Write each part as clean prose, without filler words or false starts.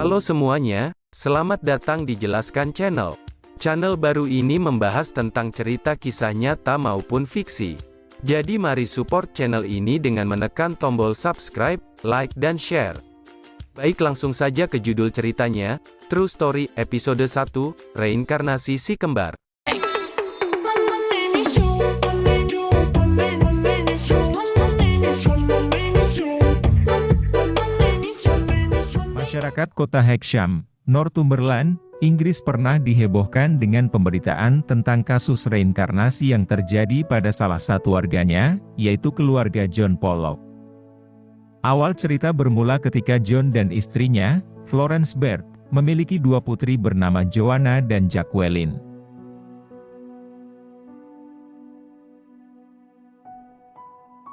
Halo semuanya, selamat datang di Jelaskan Channel. Channel baru ini membahas tentang cerita kisah nyata maupun fiksi. Jadi mari support channel ini dengan menekan tombol subscribe, like dan share. Baik, langsung saja ke judul ceritanya. True Story, episode 1, Reinkarnasi si Kembar. Masyarakat kota Hexham, Northumberland, Inggris pernah dihebohkan dengan pemberitaan tentang kasus reinkarnasi yang terjadi pada salah satu warganya, yaitu keluarga John Pollock. Awal cerita bermula ketika John dan istrinya, Florence Baird, memiliki dua putri bernama Joanna dan Jacqueline.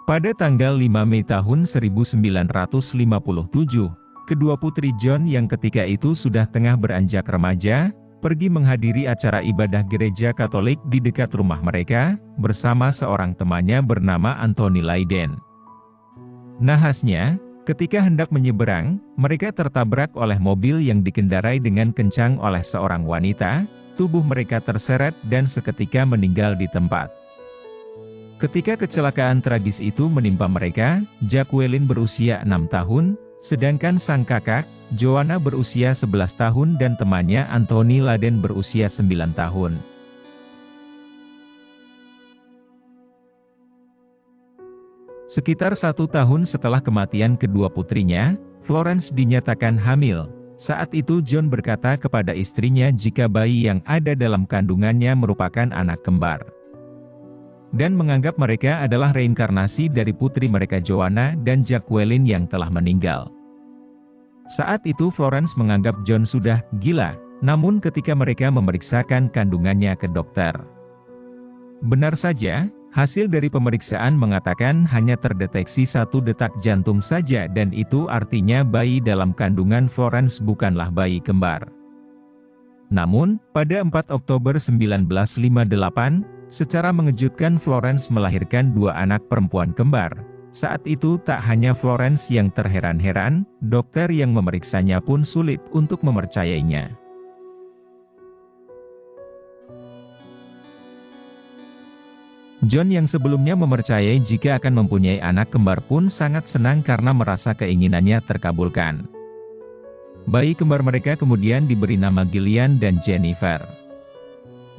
Pada tanggal 5 Mei tahun 1957, kedua putri John yang ketika itu sudah tengah beranjak remaja, pergi menghadiri acara ibadah gereja Katolik di dekat rumah mereka, bersama seorang temannya bernama Anthony Lydon. Nahasnya, ketika hendak menyeberang, mereka tertabrak oleh mobil yang dikendarai dengan kencang oleh seorang wanita, tubuh mereka terseret dan seketika meninggal di tempat. Ketika kecelakaan tragis itu menimpa mereka, Jacqueline berusia 6 tahun, sedangkan sang kakak, Joanna berusia 11 tahun dan temannya Anthony Lydon berusia 9 tahun. Sekitar 1 tahun setelah kematian kedua putrinya, Florence dinyatakan hamil. Saat itu John berkata kepada istrinya jika bayi yang ada dalam kandungannya merupakan anak kembar, dan menganggap mereka adalah reinkarnasi dari putri mereka Joanna dan Jacqueline yang telah meninggal. Saat itu Florence menganggap John sudah gila, namun ketika mereka memeriksakan kandungannya ke dokter, benar saja, hasil dari pemeriksaan mengatakan hanya terdeteksi 1 detak jantung saja dan itu artinya bayi dalam kandungan Florence bukanlah bayi kembar. Namun, pada 4 Oktober 1958, secara mengejutkan Florence melahirkan 2 anak perempuan kembar. Saat itu tak hanya Florence yang terheran-heran, dokter yang memeriksanya pun sulit untuk mempercayainya. John yang sebelumnya mempercayai jika akan mempunyai anak kembar pun sangat senang karena merasa keinginannya terkabulkan. Bayi kembar mereka kemudian diberi nama Gillian dan Jennifer.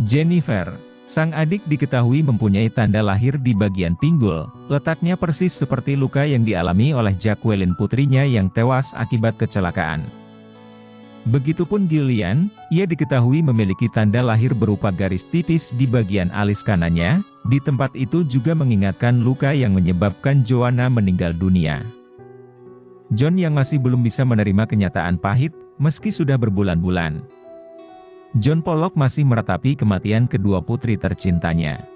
Jennifer, sang adik diketahui mempunyai tanda lahir di bagian pinggul, letaknya persis seperti luka yang dialami oleh Jacqueline putrinya yang tewas akibat kecelakaan. Begitupun Gillian, ia diketahui memiliki tanda lahir berupa garis tipis di bagian alis kanannya, di tempat itu juga mengingatkan luka yang menyebabkan Joanna meninggal dunia. John yang masih belum bisa menerima kenyataan pahit, meski sudah berbulan-bulan. John Pollock masih meratapi kematian kedua putri tercintanya.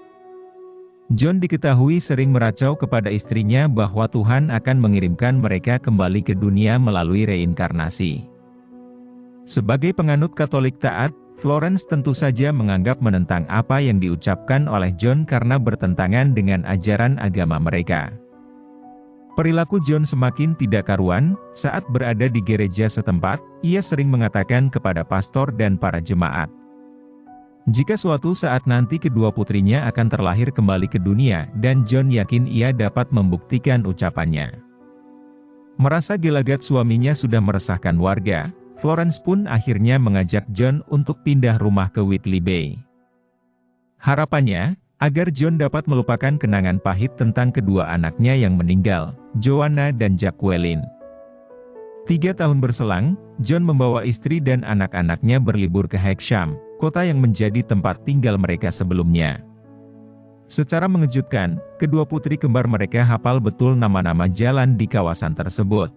John diketahui sering meracau kepada istrinya bahwa Tuhan akan mengirimkan mereka kembali ke dunia melalui reinkarnasi. Sebagai penganut Katolik taat, Florence tentu saja menganggap menentang apa yang diucapkan oleh John karena bertentangan dengan ajaran agama mereka. Perilaku John semakin tidak karuan, saat berada di gereja setempat, ia sering mengatakan kepada pastor dan para jemaat, jika suatu saat nanti kedua putrinya akan terlahir kembali ke dunia, dan John yakin ia dapat membuktikan ucapannya. Merasa gelagat suaminya sudah meresahkan warga, Florence pun akhirnya mengajak John untuk pindah rumah ke Whitley Bay. Harapannya, agar John dapat melupakan kenangan pahit tentang kedua anaknya yang meninggal, Joanna dan Jacqueline. 3 tahun berselang, John membawa istri dan anak-anaknya berlibur ke Hexham, kota yang menjadi tempat tinggal mereka sebelumnya. Secara mengejutkan, kedua putri kembar mereka hafal betul nama-nama jalan di kawasan tersebut.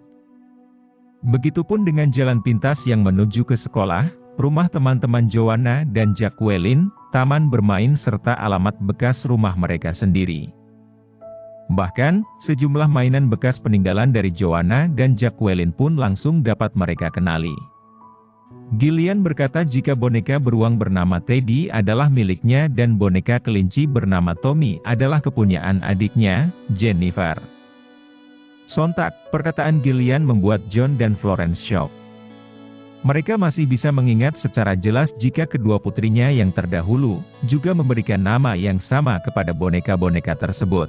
Begitupun dengan jalan pintas yang menuju ke sekolah, rumah teman-teman Joanna dan Jacqueline, taman bermain serta alamat bekas rumah mereka sendiri. Bahkan, sejumlah mainan bekas peninggalan dari Joanna dan Jacqueline pun langsung dapat mereka kenali. Gillian berkata jika boneka beruang bernama Teddy adalah miliknya dan boneka kelinci bernama Tommy adalah kepunyaan adiknya, Jennifer. Sontak, perkataan Gillian membuat John dan Florence shock. Mereka masih bisa mengingat secara jelas jika kedua putrinya yang terdahulu juga memberikan nama yang sama kepada boneka-boneka tersebut.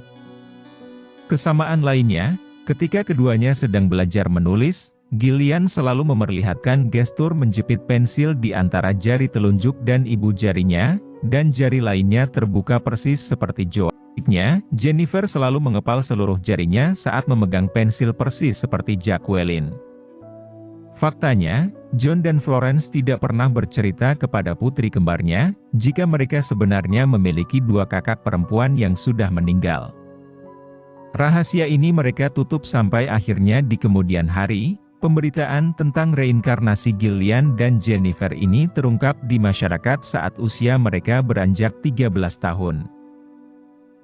Kesamaan lainnya, ketika keduanya sedang belajar menulis, Gillian selalu memperlihatkan gestur menjepit pensil di antara jari telunjuk dan ibu jarinya, dan jari lainnya terbuka persis seperti Joan. Jennifer selalu mengepal seluruh jarinya saat memegang pensil persis seperti Jacqueline. Faktanya, John dan Florence tidak pernah bercerita kepada putri kembarnya, jika mereka sebenarnya memiliki dua kakak perempuan yang sudah meninggal. Rahasia ini mereka tutup sampai akhirnya di kemudian hari, pemberitaan tentang reinkarnasi Gillian dan Jennifer ini terungkap di masyarakat saat usia mereka beranjak 13 tahun.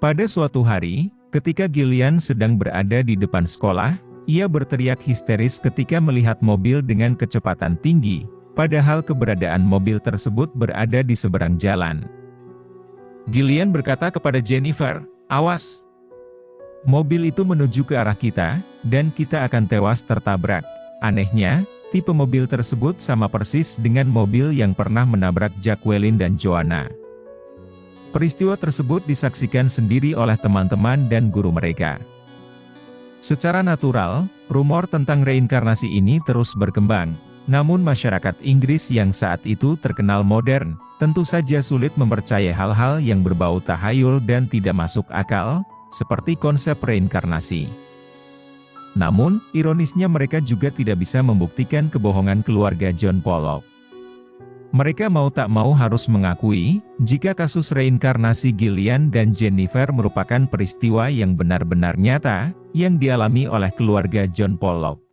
Pada suatu hari, ketika Gillian sedang berada di depan sekolah, ia berteriak histeris ketika melihat mobil dengan kecepatan tinggi, padahal keberadaan mobil tersebut berada di seberang jalan. Gillian berkata kepada Jennifer, "Awas! Mobil itu menuju ke arah kita, dan kita akan tewas tertabrak." Anehnya, tipe mobil tersebut sama persis dengan mobil yang pernah menabrak Jacqueline dan Joanna. Peristiwa tersebut disaksikan sendiri oleh teman-teman dan guru mereka. Secara natural, rumor tentang reinkarnasi ini terus berkembang, namun masyarakat Inggris yang saat itu terkenal modern, tentu saja sulit mempercayai hal-hal yang berbau tahayul dan tidak masuk akal, seperti konsep reinkarnasi. Namun, ironisnya mereka juga tidak bisa membuktikan kebohongan keluarga John Pollock. Mereka mau tak mau harus mengakui, jika kasus reinkarnasi Gillian dan Jennifer merupakan peristiwa yang benar-benar nyata, yang dialami oleh keluarga John Pollock.